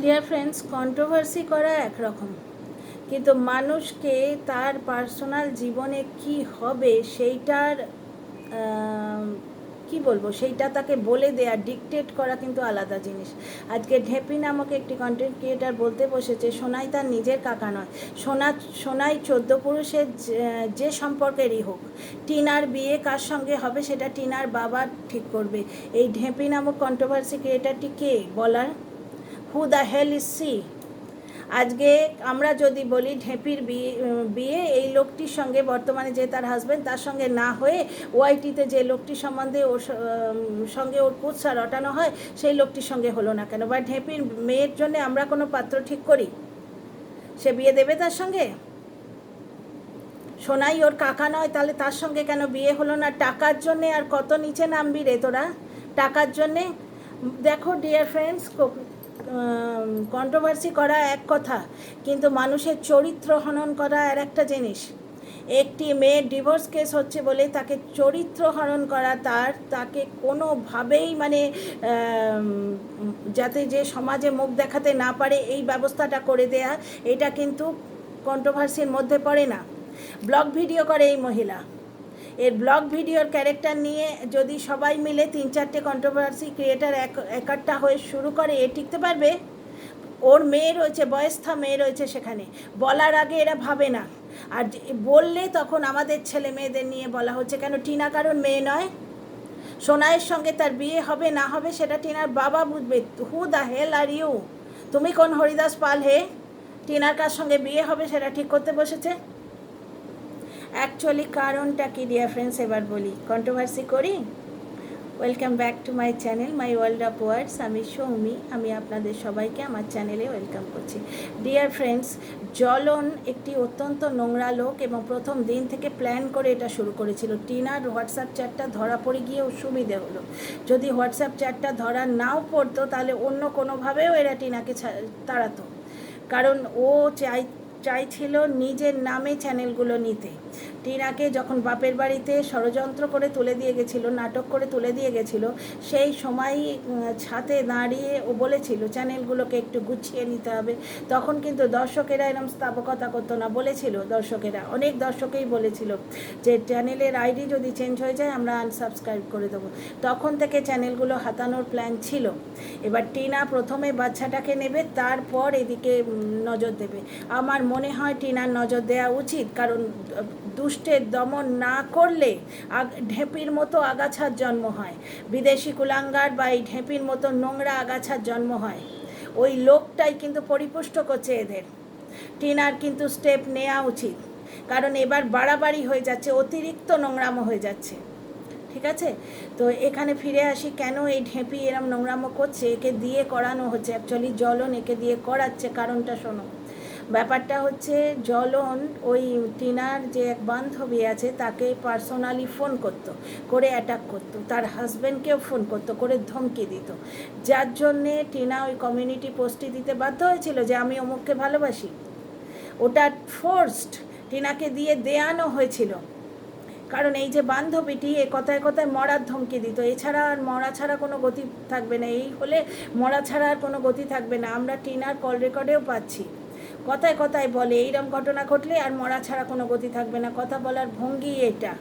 Dear friends, controversy করা একরকম, কিন্তু মানুষকে তার পার্সোনাল জীবনে কি হবে সেইটার কি বলবো, সেইটা তাকে বলে দেয়া, ডিকটেট করা কিন্তু আলাদা জিনিস। আজকে ঢেপি নামক একটি কন্টেন্ট ক্রিয়েটার বলতে বসেছে সোনাই তার নিজের কাকা নয়, সোনাই 14 পুরুষের যে সম্পর্কেরই হোক, টিনার বিয়ে কার সঙ্গে হবে সেটা টিনার বাবা ঠিক করবে। এই ঢেপি নামক কন্ট্রোভার্সি ক্রিয়েটারটি কে বলার? Who the hell is she? আজকে আমরা যদি বলি ঢেপির বিয়ে এই লোকটির সঙ্গে, বর্তমানে যে তার হাজব্যান্ড, তার সঙ্গে না হয়ে ওয়াইটিতে যে লোকটির সম্বন্ধে ওর সঙ্গে ওর কুৎসা রটানো হয় সেই লোকটির সঙ্গে হলো না কেন? বা ঢেপির মেয়ের জন্য আমরা কোনো পাত্র ঠিক করি, সে বিয়ে দেবে তার সঙ্গে? সোনাই ওর কাকা নয়, তাহলে তার সঙ্গে কেন বিয়ে হলো না? টাকার জন্যে আর কত নিচে নামবি রে তোরা টাকার জন্যে? দেখো ডিয়ার ফ্রেন্ডস, কন্ট্রোভার্সি করা এক কথা, কিন্তু মানুষের চরিত্র হনন করা আর একটা জিনিস। একটি মেয়ের ডিভোর্স কেস হচ্ছে বলে তাকে চরিত্র হনন করা, তাকে কোনোভাবেই মানে যাতে যে সমাজে মুখ দেখাতে না পারে এই ব্যবস্থাটা করে দেয়া, এটা কিন্তু কন্ট্রোভার্সির মধ্যে পড়ে না। ব্লগ ভিডিও করে এই মহিলা, এর ব্লগ ভিডিওর ক্যারেক্টার নিয়ে যদি সবাই মিলে 3-4টে কন্ট্রোভার্সি ক্রিয়েটার একটা হয়ে শুরু করে, এ টিকতে পারবে? ওর মেয়ে রয়েছে, বয়স্থা মেয়ে রয়েছে সেখানে, বলার আগে এরা ভাবে না। আর বললে তখন আমাদের ছেলে মেয়েদের নিয়ে বলা হচ্ছে কেন? টিনা কারণ মেয়ে নয়? সোনাইয়ের সঙ্গে তার বিয়ে হবে না হবে সেটা টিনার বাবা বুঝবে। Who the hell are you? তুমি কোন হরিদাস পাল হে? টিনার কার সঙ্গে বিয়ে হবে সেটা ঠিক করতে বসেছে। অ্যাকচুয়ালি কারণটা কি ডিয়ার ফ্রেন্ডস এবার বলি, কন্ট্রোভার্সি করি। Welcome back to my channel my world of words. আমি সৌমি, আমি আপনাদের সবাইকে আমার চ্যানেলে ওয়েলকাম করছি। ডিয়ার ফ্রেন্ডস, জ্বলন একটি অত্যন্ত নোংরা লোক এবং প্রথম দিন থেকে প্ল্যান করে এটা শুরু করেছিল। টিনার হোয়াটসঅ্যাপ চ্যাটটা ধরা পড়ে গিয়েও সুবিধে হলো। যদি হোয়াটসঅ্যাপ চ্যাটটা ধরা নাও পড়তো তাহলে অন্য কোনোভাবেও এরা টিনাকে তাড়াতো, কারণ ও চাইছিল নিজের নামে চ্যানেলগুলো নিতে। টিনাকে যখন বাপের বাড়িতে ষড়যন্ত্র করে তুলে দিয়ে গেছিলো, নাটক করে তুলে দিয়ে গেছিলো, সেই সময় ছাতে দাঁড়িয়ে ও বলেছিল চ্যানেলগুলোকে একটু গুছিয়ে নিতে হবে। তখন কিন্তু দর্শকেরা এরম স্থাপকতা করতো না, বলেছিল দর্শকেরা, অনেক দর্শকেই বলেছিল যে চ্যানেলের আইডি যদি চেঞ্জ হয়ে যায় আমরা আনসাবস্ক্রাইব করে দেবো। তখন থেকে চ্যানেলগুলো হাতানোর প্ল্যান ছিল। এবার টিনা প্রথমে বাচ্চাটাকে নেবে, তারপর এদিকে নজর দেবে। আমার মনে হয় টিনার নজর দেওয়া উচিত, কারণ দুষ্টের দমন না করলে ঢেপির মতো আগাছার জন্ম হয়, বিদেশি কুলাঙ্গার বা এই ঢেপির মতো নোংরা আগাছার জন্ম হয়। ওই লোকটাই কিন্তু পরিপুষ্ট করছে এদের। টিনার কিন্তু স্টেপ নেওয়া উচিত, কারণ এবার বাড়াবাড়ি হয়ে যাচ্ছে, অতিরিক্ত নোংরামো হয়ে যাচ্ছে। ঠিক আছে, তো এখানে ফিরে আসি, কেন এই ঢেপি এরম নোংরামো করছে? একে দিয়ে করানো হচ্ছে, অ্যাকচুয়ালি জ্বলন একে দিয়ে করাচ্ছে। কারণটা শোনো, ব্যাপারটা হচ্ছে জ্বলন ওই টিনার যে এক বান্ধবী আছে তাকে পার্সোনালি ফোন করতো, করে অ্যাটাক করতো, তার হাজব্যান্ডকেও ফোন করতো, করে ধমকি দিত, যার জন্যে টিনা ওই কমিউনিটি পোস্টটি দিতে বাধ্য হয়েছিল যে আমি অমুককে ভালোবাসি। ওটা ফোর্সড, টিনাকে দিয়ে দেয়ানো হয়েছিল, কারণ এই যে বান্ধবীটি এ কথায় কথায় মরার ধমকি দিত, এছাড়া আর মরা ছাড়া কোনো গতি থাকবে না, এই হলে মরা ছাড়া আর কোনো গতি থাকবে না। আমরা টিনার কল রেকর্ডেও পাচ্ছি, কথায় কথায় বলে এইরকম ঘটনা ঘটলে আর মরা ছাড়া কোনো গতি থাকবে না, কথা বলার ভঙ্গি এটা।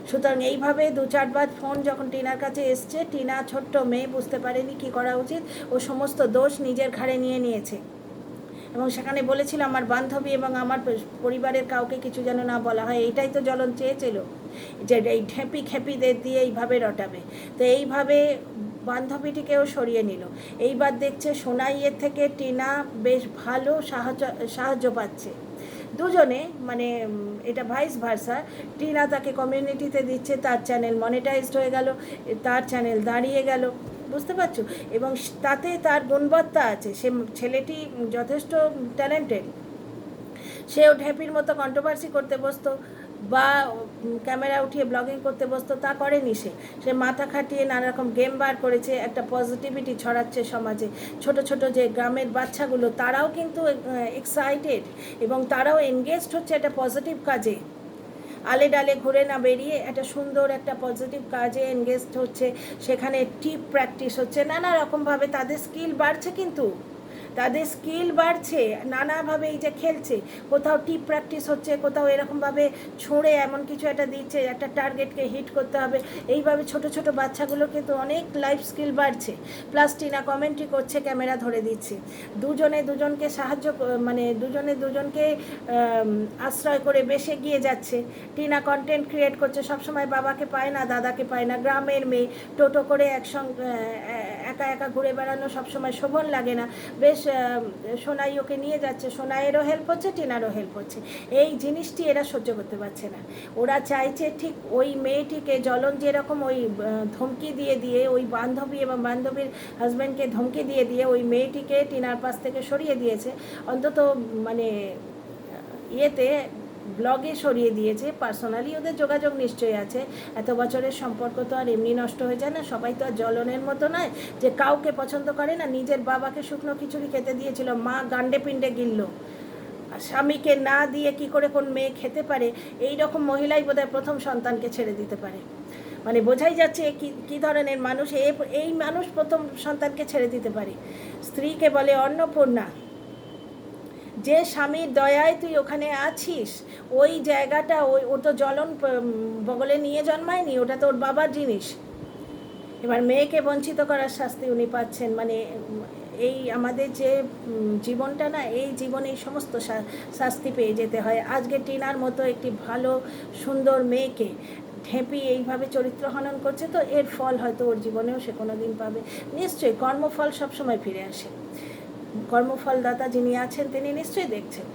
সুতরাং এইভাবে 2-4 বার ফোন যখন টিনার কাছে এসছে, টিনা ছোট্ট মেয়ে, বুঝতে পারেনি কী করা উচিত, ও সমস্ত দোষ নিজের ঘাড়ে নিয়ে নিয়েছে এবং সেখানে বলেছিল আমার বান্ধবী এবং আমার পরিবারের কাউকে কিছু যেন না বলা হয়। এইটাই তো জ্বলন চেয়েছিল, যে এই ঢেপি খেপিদের দিয়ে এইভাবে রটাবে। তো এইভাবে বান্ধবীটিকেও সরিয়ে নিল। এইবার দেখছে সোনাইয়ের থেকে টিনা বেশ ভালো সাহায্য পাচ্ছে দুজনে, মানে এটা ভাইস ভার্সা। টিনা তাকে কমিউনিটিতে দিচ্ছে, তার চ্যানেল মনিটাইজড হয়ে গেল, তার চ্যানেল দাঁড়িয়ে গেল, বুঝতে পারছো? এবং তাতে তার গুণবত্তা আছে, সে ছেলেটি যথেষ্ট ট্যালেন্টেড। সেও ঢেপির মতো কন্ট্রোভার্সি করতে বসতো বা ক্যামেরা উঠিয়ে ব্লগিং করতে বসতো, তা করেনি। সে মাথা খাটিয়ে নানা রকম গেম বার করেছে, একটা পজিটিভিটি ছড়াচ্ছে সমাজে। ছোট ছোট যে গ্রামের বাচ্চাগুলো তারাও কিন্তু এক্সাইটেড এবং তারাও এনগেজড হচ্ছে একটা পজিটিভ কাজে, আলে ডালে ঘুরে না বেরিয়ে একটা সুন্দর একটা পজিটিভ কাজে এনগেজড হচ্ছে। সেখানে টিপ প্র্যাকটিস হচ্ছে, নানা রকমভাবে তাদের স্কিল বাড়ছে। কিন্তু তাদের স্কিল বাড়ছে নানাভাবে, এই যে খেলছে, কোথাও টিপ প্র্যাকটিস হচ্ছে, কোথাও এরকমভাবে ছুঁড়ে এমন কিছু একটা দিচ্ছে, একটা টার্গেটকে হিট করতে হবে, এইভাবে ছোট ছোট বাচ্চাগুলো কিন্তু অনেক লাইফ স্কিল বাড়ছে। প্লাস টিনা কমেন্ট্রি করছে, ক্যামেরা ধরে দিচ্ছে, দুজনে দুজনকে সাহায্য, মানে দুজনে দুজনকে আশ্রয় করে বেশ এগিয়ে যাচ্ছে। টিনা কন্টেন্ট ক্রিয়েট করছে, সবসময় বাবাকে পায় না, দাদাকে পায় না, গ্রামের মেয়ে, টোটো করে একসঙ্গে একা একা ঘুরে বেড়ানো সবসময় শোভন লাগে না, বেশ সোনাই ওকে নিয়ে যাচ্ছে, সোনাইয়েরও হেল্প হচ্ছে, টিনারও হেল্প হচ্ছে। এই জিনিসটি এরা সহ্য করতে পারছে না। ওরা চাইছে ঠিক ওই মেয়েটিকে, জ্বলন যেরকম ওই ধমকি দিয়ে দিয়ে, ওই বান্ধবী এবং বান্ধবীর হাজব্যান্ডকে ধমকি দিয়ে দিয়ে ওই মেয়েটিকে টিনার পাশ থেকে সরিয়ে দিয়েছে, অন্তত মানে ইয়েতে ব্লগে সরিয়ে দিয়েছে। পার্সোনালি ওদের যোগাযোগ নিশ্চয়ই আছে, এত বছরের সম্পর্ক তো আর এমনি নষ্ট হয়ে যায় না। সবাই তো আর জ্বলনের মতো নয় যে কাউকে পছন্দ করে না। নিজের বাবাকে শুকনো খিচুড়ি খেতে দিয়েছিল, মা গান্ডে পিণ্ডে গিলল, স্বামীকে না দিয়ে কি করে কোন মেয়ে খেতে পারে? এই রকম মহিলাই বোধহয় প্রথম সন্তানকে ছেড়ে দিতে পারে। মানে বোঝাই যাচ্ছে কি ধরনের মানুষ এই মানুষ প্রথম সন্তানকে ছেড়ে দিতে পারে। স্ত্রীকে বলে অন্নপূর্ণা। যে স্বামীর দয়ায় তুই ওখানে আছিস, ওই জায়গাটা ও তো জ্বলন বগলে নিয়ে জন্মায়নি, ওটা তো ওর বাবার জিনিস। এবার মেয়েকে বঞ্চিত করার শাস্তি উনি পাচ্ছেন। মানে এই আমাদের যে জীবনটা না, এই জীবনে এই সমস্ত শাস্তি পেয়ে যেতে হয়। আজকে টিনার মতো একটি ভালো সুন্দর মেয়েকে ঢেঁপি এইভাবে চরিত্র হনন করছে, তো এর ফল হয়তো ওর জীবনেও সে কোনো দিন পাবে। নিশ্চয়ই কর্মফল সবসময় ফিরে আসে। কর্মফলদাতা যিনি আছেন তিনি নিশ্চয়ই দেখছেন।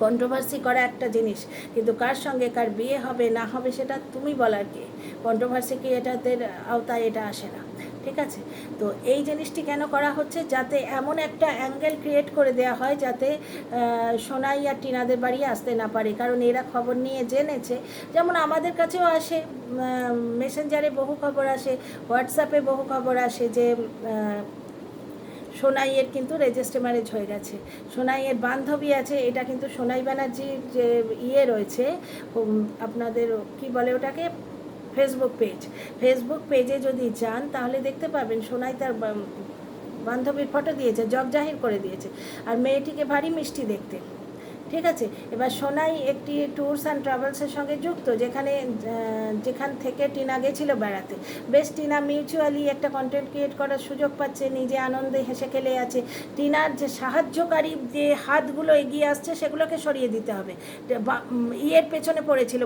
কন্ট্রোভার্সি করা একটা জিনিস, কিন্তু কার সঙ্গে কার বিয়ে হবে না হবে সেটা তুমি বলার কে? কন্ট্রোভার্সি কি এটাতে আওতায় এটা আসে না, ঠিক আছে? তো এই জিনিসটি কেন করা হচ্ছে? যাতে এমন একটা অ্যাঙ্গেল ক্রিয়েট করে দেওয়া হয় যাতে সোনাই আর টিনাদের বাড়ি আসতে না পারে। কারণ এরা খবর নিয়ে জেনেছে, যেমন আমাদের কাছেও আসে, মেসেঞ্জারে বহু খবর আসে, হোয়াটসঅ্যাপে বহু খবর আসে যে সোনাইয়ের কিন্তু রেজিস্টার ম্যারেজ হয়ে গেছে। সোনাইয়ের বান্ধবী আছে, এটা কিন্তু সোনাই ব্যানার্জির যে ইয়ে রয়েছে, আপনাদের কি বলে ওটাকে, ফেসবুক পেজে যদি যান তাহলে দেখতে পাবেন সোনাই তার বান্ধবীর ফটো দিয়েছে, জব জাহির করে দিয়েছে। আর মেয়েটিকে ভারী মিষ্টি দেখতে, ঠিক আছে? এবার সোনাই একটি ট্যুরস অ্যান্ড ট্রাভেলসের সঙ্গে যুক্ত, যেখান থেকে টিনা গেছিলো বেড়াতে। বেশ টিনা মিউচুয়ালি একটা কন্টেন্ট ক্রিয়েট করার সুযোগ পাচ্ছে, নিজে আনন্দে হেসে খেলে আছে। টিনার যে সাহায্যকারী যে হাতগুলো এগিয়ে আসছে সেগুলোকে সরিয়ে দিতে হবে। ইয়ের পেছনে পড়েছিল,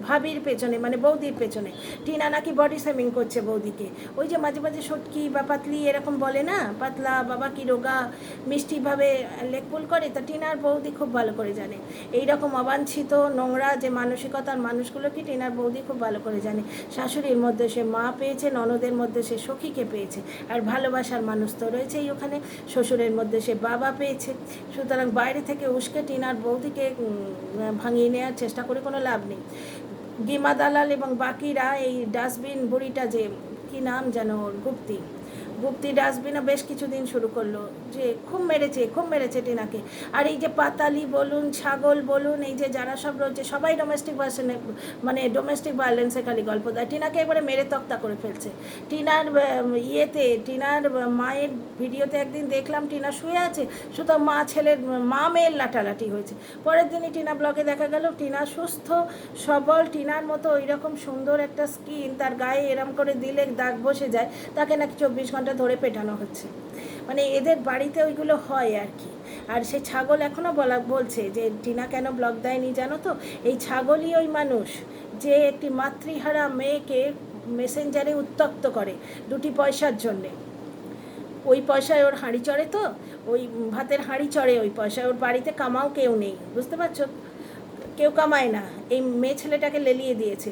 ভাবির পেছনে, মানে বৌদির পেছনে। টিনা নাকি বডি শেমিং করছে বৌদিকে, ওই যে মাঝে মাঝে সটকি বা পাতলি এরকম বলে না, পাতলা বাবা কি রোগা, মিষ্টিভাবে লেকপুল করে। তা টিনার বৌদি খুব ভালো করে জানে এই রকম অবাঞ্ছিত নোংরা যে মানসিকতার মানুষগুলোকে টিনার বৌদি খুব ভালো করে জানে। শাশুড়ির মধ্যে সে মা পেয়েছে, ননদের মধ্যে সে সখীকে পেয়েছে, আর ভালোবাসার মানুষ তো রয়েছেই ওখানে। শ্বশুরের মধ্যে সে বাবা পেয়েছে। সুতরাং বাইরে থেকে উস্কে টিনার বৌদিকে ভাঙিয়ে নেওয়ার চেষ্টা করে কোনো লাভ নেই। গিমা দালাল এবং বাকিরা এই ডাস্টবিন বুড়িটা, যে কি নাম যেন ওর, গুপ্তি ডাস্টবিনও বেশ কিছুদিন শুরু করলো, যে খুব মেরেছে টিনাকে। আর এই যে পাতালি বলুন, ছাগল বলুন, এই যে যারা সব রয়েছে সবাই ডোমেস্টিক ভায়োলেন্সে খালি গল্প দেয়। টিনাকে একবারে মেরে তক্তা করে ফেলছে। টিনার মায়ের ভিডিওতে একদিন দেখলাম টিনা শুয়ে আছে, শুধু মা মেয়ের লাটালাটি হয়েছে। পরের দিনই টিনা ব্লগে দেখা গেল টিনা সুস্থ সবল, টিনার মতো ওই রকম সুন্দর একটা স্কিন, তার গায়ে এরম করে দিলে দাগ বসে যায়, তাকে নাকি 24 ঘন্টা ধরে পেটানো হচ্ছে। মানে এদের বাড়িতে ওইগুলো হয় আর কি। আর সেই ছাগল এখনও বলছে যে টিনা কেন ব্লগ দেয়নি জানো তো, এই ছাগলই ওই মানুষ যে একটি মাতৃহারা মেয়েকে মেসেঞ্জারে উত্তক্ত করে 2টি পয়সার জন্যে। ওই পয়সায় ওর হাঁড়ি চড়ে, তো ওই ভাতের হাঁড়ি চড়ে ওই পয়সায়। ওর বাড়িতে কামাও কেউ নেই, বুঝতে পারছো, কেউ কামায় না, এই মেয়ে ছেলেটাকে লেলিয়ে দিয়েছে।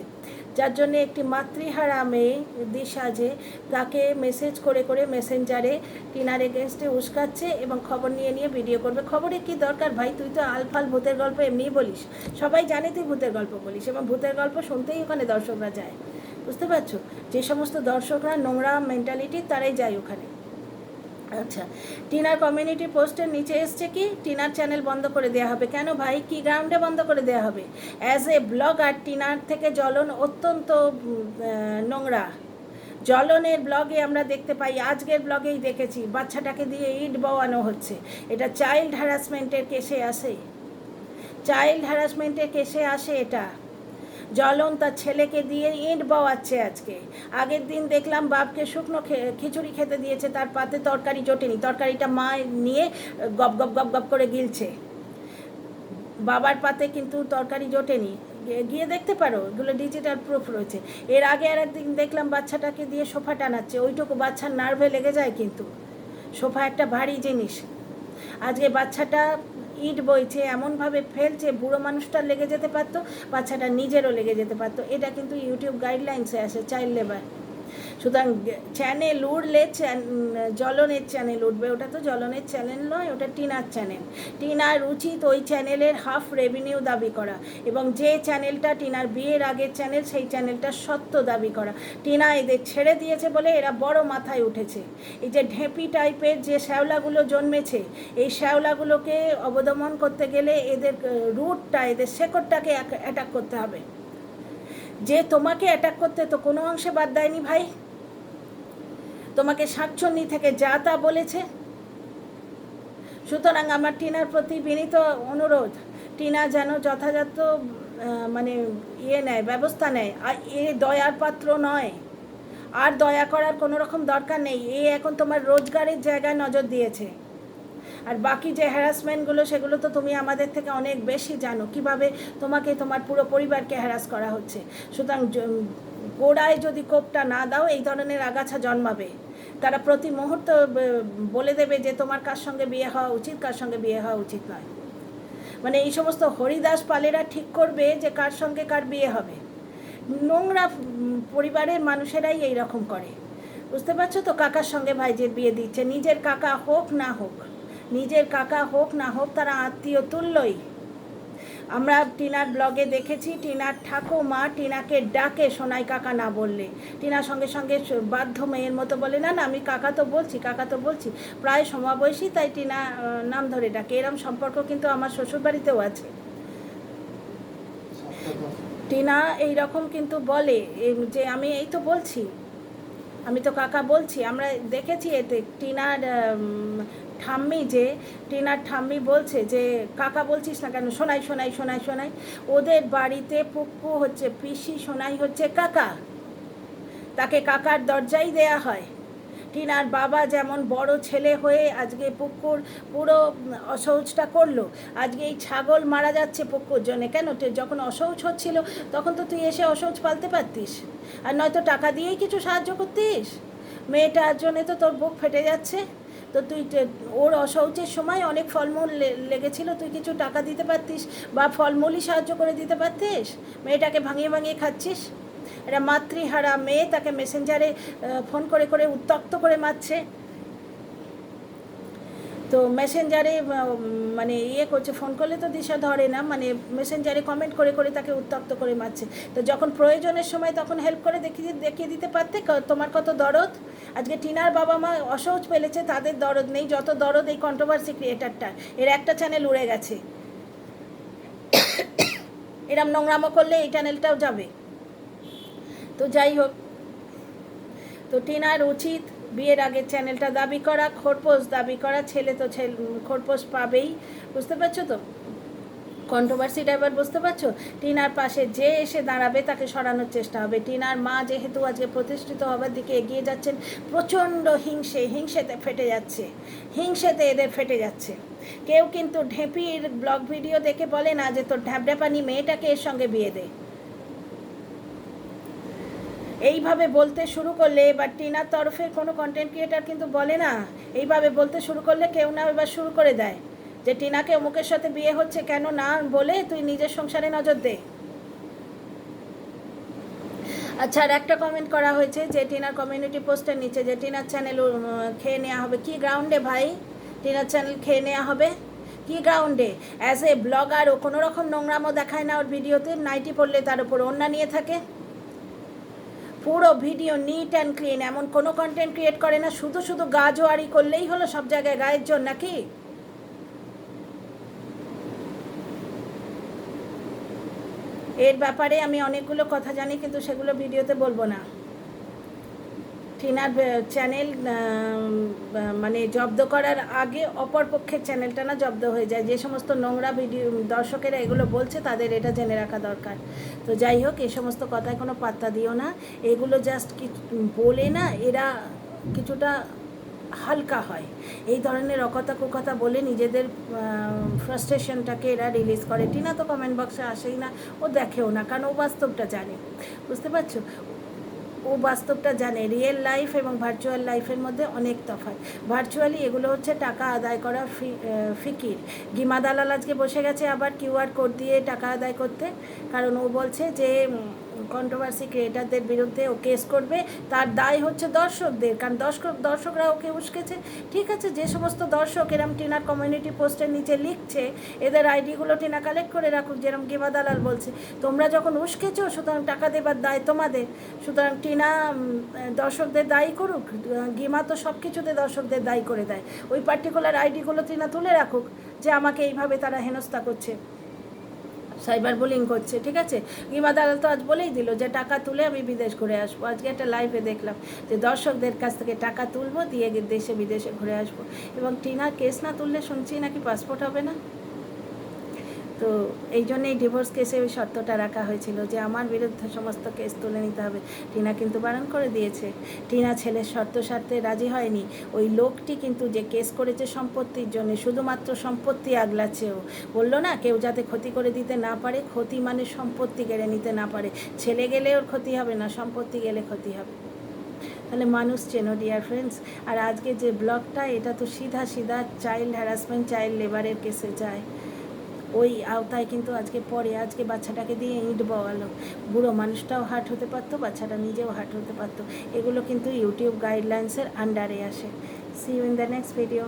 যার জন্যে একটি মাতৃহারা মেয়ে দিশা যে তাকে মেসেজ করে করে মেসেঞ্জারে টিনার এগেনস্টে উস্কাচ্ছে এবং খবর নিয়ে নিয়ে ভিডিও করবে। খবরে কি দরকার ভাই, তুই তো আলফাল ভূতের গল্প এমনিই বলিস, সবাই জানে তুই ভূতের গল্প বলিস, এবং ভূতের গল্প শুনতেই ওখানে দর্শকরা যায়, বুঝতে পারছো? যে সমস্ত দর্শকরা নোংরা মেন্টালিটির তারাই যায় ওখানে। আচ্ছা, টিনার কমিউনিটি পোস্টের নিচে এসছে কি, টিনার চ্যানেল বন্ধ করে দেওয়া হবে। কেন ভাই, কি গ্রাউন্ডে বন্ধ করে দেওয়া হবে? অ্যাজ এ ব্লগার টিনার থেকে জ্বলন অত্যন্ত নোংরা, জ্বলনের ব্লগে আমরা দেখতে পাই, আজকের ব্লগেই দেখেছি বাচ্চাটাকে দিয়ে ইট বওয়ানো হচ্ছে। এটা চাইল্ড হ্যারাসমেন্টের কেসে আসে, চাইল্ড হ্যারাসমেন্টের কেসে আসে এটা। জ্বলন তার ছেলেকে দিয়ে ইট বওয়াচ্ছে আজকে। আগের দিন দেখলাম বাপকে শুকনো খিচুড়ি খেতে দিয়েছে, তার পাতে তরকারি জোটেনি, তরকারিটা মা নিয়ে গপ গপ গপ গপ করে গিলছে। বাবার পাতে কিন্তু তরকারি জোটেনি, গিয়ে দেখতে পারো, এগুলো ডিজিটাল প্রুফ রয়েছে। এর আগে আর একদিন দেখলাম বাচ্চাটাকে দিয়ে সোফা টানাচ্ছে, ওইটুকু বাচ্চার নার্ভে লেগে যায়, কিন্তু সোফা একটা ভারী জিনিস। আজকে বাচ্চাটা ইট বইছে, এমনভাবে ফেলছে, বুড়ো মানুষটার লেগে যেতে পারতো, বাচ্চাটা নিজেরও লেগে যেতে পারতো। এটা কিন্তু ইউটিউব গাইডলাইন্সে আসে, চাইল্ড লেবার। সুতরাং চ্যানেল উঠলে জ্বলনের চ্যানেল উঠবে, ওটা তো জ্বলনের চ্যানেল নয়, ওটা টিনার চ্যানেল। টিনার উচিত ওই চ্যানেলের হাফ রেভিনিউ দাবি করা, এবং যে চ্যানেলটা টিনার বিয়ের আগের চ্যানেল, সেই চ্যানেলটা সত্য দাবি করা। টিনা এদের ছেড়ে দিয়েছে বলে এরা বড় মাথায় উঠেছে। এই যে ঢেঁপি টাইপের যে শ্যাওলাগুলো জন্মেছে, এই শ্যাওলাগুলোকে অবদমন করতে গেলে এদের রুটটা, এদের শেকড়টাকে অ্যাটাক করতে হবে। যে তোমাকে অ্যাটাক করতে তো কোনো অংশে বাদ দেয়নি ভাই, তোমাকে শাকচুন্নি থেকে যা তা বলেছে। সুতরাং আমার টিনার প্রতি বিনীত অনুরোধ, টিনা যেন যথাযথ মানে নেয়, ব্যবস্থা নেয়। আর এ দয়ার পাত্র নয়, আর দয়া করার কোনো রকম দরকার নেই। এখন তোমার রোজগারের জায়গায় নজর দিয়েছে। আর বাকি যে হ্যারাসমেন্টগুলো, সেগুলো তো তুমি আমাদের থেকে অনেক বেশি জানো, কিভাবে তোমাকে, তোমার পুরো পরিবারকে হ্যারাস করা হচ্ছে। সুতরাং গোড়ায় যদি কোপটা না দাও, এই ধরনের আগাছা জন্মাবে। তারা প্রতি মুহূর্ত বলে দেবে যে তোমার কার সঙ্গে বিয়ে হওয়া উচিত, কার সঙ্গে বিয়ে হওয়া উচিত নয়। মানে এই সমস্ত হরিদাস পালেরা ঠিক করবে যে কার সঙ্গে কার বিয়ে হবে। নোংরা পরিবারের মানুষেরাই এই রকম করে, বুঝতে পারছো তো? কাকার সঙ্গে ভাইজের বিয়ে দিচ্ছে, নিজের কাকা হোক না হোক, নিজের কাকা হোক না হোক, তারা আত্মীয় তুল্যই। আমরা টিনার ব্লগে দেখেছি, টিনার ঠাকুমা টিনাকে ডাকে সোনাই কাকা না বললে, টিনা সঙ্গে সঙ্গে বাধ্য মেয়ের মতো বলে, না না আমি কাকা তো বলছি, কাকা তো বলছি। প্রায় সমবয়সী, তাই টিনা নাম ধরে ডাকে। এরম সম্পর্ক কিন্তু আমার শ্বশুরবাড়িতেও আছে। টিনা এই রকম কিন্তু বলে যে আমি এই তো বলছি, আমি তো কাকা বলছি। আমরা দেখেছি এতে টিনার টিনার ঠাম্মি বলছে যে কাকা বলছিস না কেন, শোনাই শোনাই শোনাই শোনাই। ওদের বাড়িতে পুপ্পু হচ্ছে পিসি, শোনাই হচ্ছে কাকা, তাকে কাকার দরজাই দেয়া হয়। টিনার বাবা যেমন বড় ছেলে হয়ে আজকে পুকুর পুরো অসৌচটা করলো, আজকে এই ছাগল মারা যাচ্ছে পুকুর জন্যে। কেন? যখন অসৌচ হচ্ছিল তখন তো তুই এসে অসৌচ পালতে পারতিস, আর নয়তো টাকা দিয়েই কিছু সাহায্য করতিস। মেয়েটার জন্যে তো তোর বুক ফেটে যাচ্ছে, তো তুই ওর অশৌচের সময় অনেক ফলমূল লেগেছিল, তুই কিছু টাকা দিতে পারতিস বা ফলমূলই সাহায্য করে দিতে পারতিস। মেয়েটাকে ভাঙিয়ে ভাঙিয়ে খাচ্ছিস। এটা মাতৃহারা মেয়ে, তাকে মেসেঞ্জারে ফোন করে করে উত্তক্ত করে মারছে। তো মেসেঞ্জারে মানে করছে, ফোন করলে তো দিশা ধরে না, মানে মেসেঞ্জারে কমেন্ট করে করে তাকে উত্তক্ত করে মারছে। তো যখন প্রয়োজনের সময় তখন হেল্প করে দেখিয়ে দিতে পারতে তোমার কত দরদ। আজকে টিনার বাবা মা অসহজ পেলেছে, তাদের দরদ নেই যত দরদ এই কন্ট্রোভার্সি ক্রিয়েটারটা। এর একটা চ্যানেল উড়ে গেছে, এরম নোংরামো করলে এই চ্যানেলটাও যাবে। তো যাই হোক, তো টিনার উচিত বিয়ের আগের চ্যানেলটা দাবি করা, খোরপোশ দাবি করা। ছেলে তো খোরপোশ পাবেই, বুঝতে পারছো তো কন্ট্রোভার্সিটা এবার, বুঝতে পারছো? টিনার পাশে যে এসে দাঁড়াবে তাকে সরানোর চেষ্টা হবে। টিনার মা যেহেতু আজকে প্রতিষ্ঠিত হবার দিকে এগিয়ে যাচ্ছেন, প্রচণ্ড হিংসেতে ফেটে যাচ্ছে, হিংসেতে এদের ফেটে যাচ্ছে। কেউ কিন্তু ঢেঁপির ব্লগ ভিডিও দেখে বলে না যে তোর ঢ্যাপঢ্যাপানি মেয়েটাকে এর সঙ্গে বিয়ে দে। এইভাবে বলতে শুরু করলে, এবার টিনার তরফের কোনো কন্টেন্ট ক্রিয়েটার কিন্তু বলে না, এইভাবে বলতে শুরু করলে কেউ না এবার শুরু করে দেয় যে টিনাকে অমুকের সাথে বিয়ে হচ্ছে, কেন না বলে তুই নিজের সংসারে নজর দে। আচ্ছা, আর একটা কমেন্ট করা হয়েছে যে টিনার কমিউনিটি পোস্টের নিচে যে টিনার চ্যানেল খেয়ে নেওয়া হবে। কি গ্রাউন্ডে ভাই টিনার চ্যানেল খেয়ে নেওয়া হবে? কি গ্রাউন্ডে? অ্যাজ এ ব্লগার ও কোনো রকম নোংরামও দেখায় না ওর ভিডিওতে, নাইটি পড়লে তার উপর ওড়না নিয়ে থাকে, পুরো ভিডিও নিট অ্যান্ড ক্লিন, এমন কোনো কন্টেন্ট ক্রিয়েট করে না। শুধু শুধু গা জোয়ারি করলেই হলো সব জায়গায় গায়ের জন্য নাকি? এর ব্যাপারে আমি অনেকগুলো কথা জানি, কিন্তু সেগুলো ভিডিওতে বলবো না। টিনার চ্যানেল মানে জব্দ করার আগে অপর পক্ষের চ্যানেলটা না জব্দ হয়ে যায়। যে সমস্ত নোংরা ভিডিও দর্শকেরা এগুলো বলছে তাদের এটা জেনে রাখা দরকার। তো যাই হোক, এই সমস্ত কথায় কোনো পাত্তা দিও না। এগুলো জাস্ট কি বলে না এরা কিছুটা হালকা হয়, এই ধরনের অকথা কুকথা বলে নিজেদের ফ্রাস্ট্রেশনটাকে এরা রিলিজ করে। টিনা তো কমেন্ট বক্সে আসেই না, ও দেখেও না, কারণ ও বাস্তবটা জানে। বুঝতে পারছো, ও বাস্তবটা জানে। রিয়েল লাইফ এবং ভার্চুয়াল লাইফের মধ্যে অনেক তফাৎ। ভার্চুয়ালি এগুলো হচ্ছে টাকা আদায় করা ফিকির। গিমা দালাল আজকে বসে গেছে আবার কিউআর কোড দিয়ে টাকা আদায় করতে, কারণ ও বলছে যে কন্ট্রোভার্সি ক্রিয়েটারদের বিরুদ্ধে ও কেস করবে, তার দায় হচ্ছে দর্শকদের, কারণ দর্শকরা ওকে উস্কেছে। ঠিক আছে, যে সমস্ত দর্শক এরম টিনার কমিউনিটি পোস্টের নিচে লিখছে, এদের আইডিগুলো টিনা কালেক্ট করে রাখুক, যেরকম গিমা দালাল বলছে। তোমরা যখন উস্কেছো, সুতরাং টাকা দেবার দায় তোমাদের, সুতরাং টিনা দর্শকদের দায়ী করুক। গিমা তো সব কিছুতে দর্শকদের দায়ী করে দেয়। ওই পার্টিকুলার আইডিগুলো টিনা তুলে রাখুক যে আমাকে এইভাবে তারা হেনস্থা করছে, সাইবার বুলিং করছে। ঠিক আছে, গিমা দালাল তো আজ বলেই দিল যে টাকা তুলে আমি বিদেশ ঘুরে আসবো। আজকে একটা লাইভে দেখলাম যে দর্শকদের কাছ থেকে টাকা তুলবো, দিয়ে দেশে বিদেশে ঘুরে আসবো। এবং টিনা কেস না তুললে শুনছি নাকি পাসপোর্ট হবে না। তো এই জন্যেই ডিভোর্স কেসে ওই শর্তটা রাখা হয়েছিল যে আমার বিরুদ্ধে সমস্ত কেস তুলে নিতে হবে। টিনা কিন্তু বারণ করে দিয়েছে। টিনা ছেলের শর্ত সারতে রাজি হয়নি। ওই লোকটি কিন্তু যে কেস করেছে সম্পত্তির জন্য, শুধুমাত্র সম্পত্তি আগলাচ্ছে। ও বললো না, কেউ যাতে ক্ষতি করে দিতে না পারে, ক্ষতি মানে সম্পত্তি কেড়ে নিতে না পারে। ছেলে গেলে ওর ক্ষতি হবে না, সম্পত্তি গেলে ক্ষতি হবে। তাহলে মানুষ চেনো ডিয়ার ফ্রেন্ডস। আর আজকে যে ব্লগটা, এটা তো সিধা চাইল্ড হ্যারাসমেন্ট, চাইল্ড লেবারের কেসে যায়। ওই আওতায় কিন্তু আজকে বাচ্চাটাকে দিয়ে ইট বওয়ালো। বুড়ো মানুষটাও হার্ট হতে পারতো, বাচ্চাটা নিজেও হার্ট হতে পারতো। এগুলো কিন্তু ইউটিউব গাইডলাইন্সের আন্ডারে আসে। See you in the next video.